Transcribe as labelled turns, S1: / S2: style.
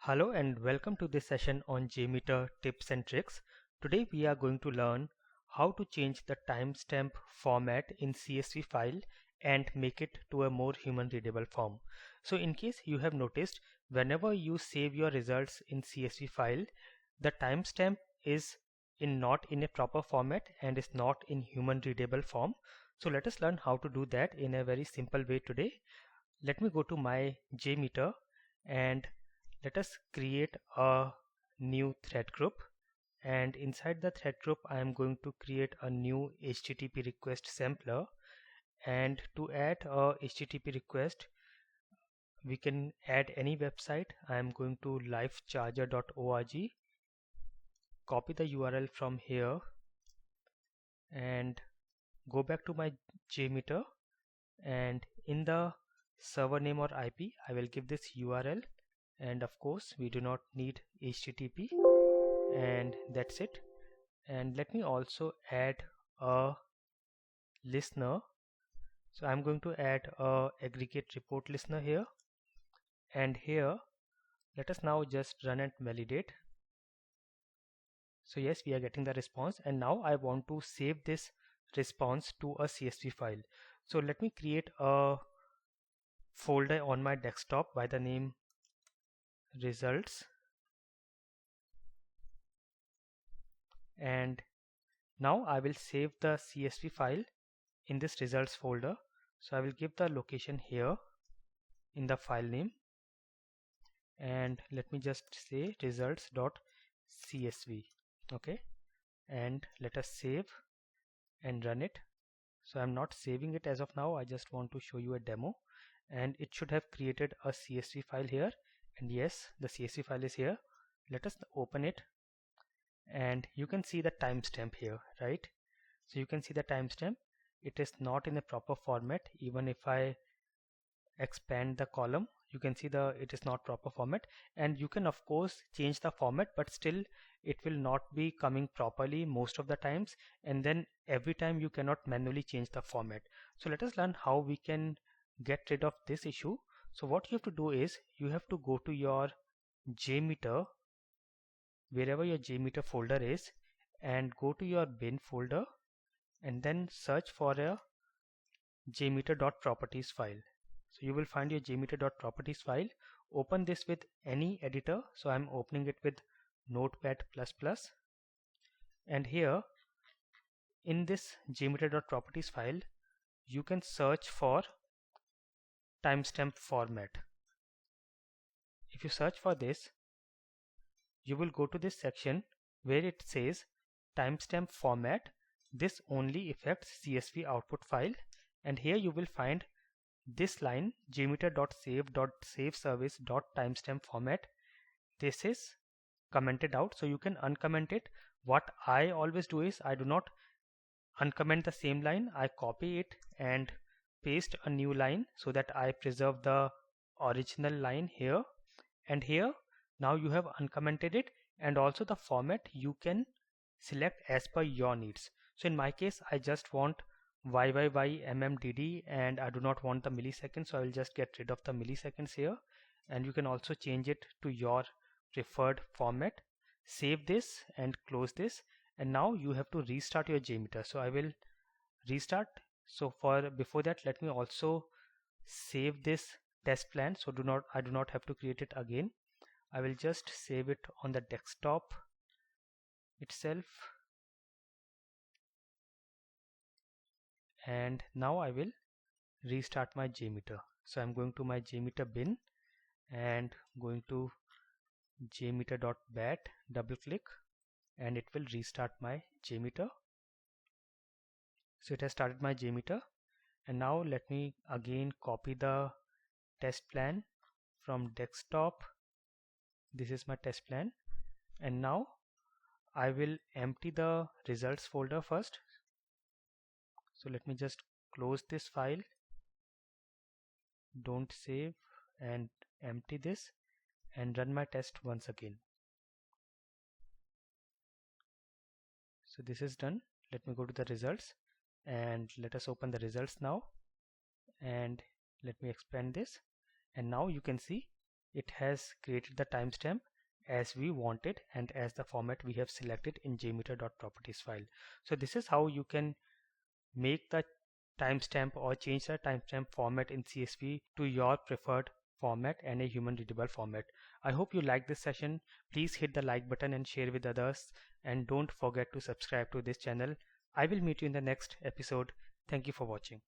S1: Hello and welcome to this session on JMeter tips and tricks. Today we are going to learn how to change the timestamp format in CSV file and make it to a more human readable form. So in case you have noticed, whenever you save your results in CSV file, the timestamp is not in a proper format and is not in human readable form. So let us learn how to do that in a very simple way today. Let me go to my JMeter and let us create a new thread group, and inside the thread group I am going to create a new HTTP request sampler. And to add a HTTP request, we can add any website. I am going to lifecharger.org, copy the URL from here and go back to my JMeter, and in the server name or IP I will give this URL, and of course we do not need HTTP, and that's it. And let me also add a listener. So I'm going to add a aggregate report listener here, and here let us now just run and validate. So yes, we are getting the response, and now I want to save this response to a CSV file. So let me create a folder on my desktop by the name results, and now I will save the CSV file in this results folder. So I will give the location here in the file name, and let me just say results.csv. Okay, and let us save and run it. So I'm not saving it as of now, I just want to show you a demo, and it should have created a CSV file here, and yes, the CSV file is here. Let us open it, and you can see the timestamp here, right? So you can see the timestamp. It is not in a proper format. Even if I expand the column, you can see it is not proper format, and you can of course change the format, but still it will not be coming properly most of the times, and then every time you cannot manually change the format. So let us learn how we can get rid of this issue. So what you have to do is you have to go to your JMeter, wherever your JMeter folder is, and go to your bin folder and then search for a jmeter.properties file. So you will find your jmeter.properties file. Open this with any editor. So I'm opening it with Notepad++, and here in this jmeter.properties file you can search for timestamp format. If you search for this, you will go to this section where it says timestamp format. This only affects CSV output file, and here you will find this line jmeter.save.saveservice.timestamp format. This is commented out, so you can uncomment it. What I always do is I do not uncomment the same line. I copy it and paste a new line so that I preserve the original line here, and here now you have uncommented it, and also the format you can select as per your needs. So in my case I just want YYYMMDD and I do not want the milliseconds, so I will just get rid of the milliseconds here, and you can also change it to your preferred format. Save this and close this, and now you have to restart your JMeter. So I will restart. So before that, let me also save this test plan, so I do not have to create it again. I will just save it on the desktop itself, and now I will restart my JMeter. So I'm going to my JMeter bin and going to jmeter.bat, double click, and it will restart my JMeter. So it has started my JMeter, and now let me again copy the test plan from desktop. This is my test plan, and now I will empty the results folder first. So let me just close this file, don't save, and empty this and run my test once again. So this is done. Let me go to the results and let us open the results now, and let me expand this, and now you can see it has created the timestamp as we wanted and as the format we have selected in jmeter.properties file. So this is how you can make the timestamp or change the timestamp format in CSV to your preferred format and a human readable format. I hope you like this session. Please hit the like button and share with others, and don't forget to subscribe to this channel. I will meet you in the next episode. Thank you for watching.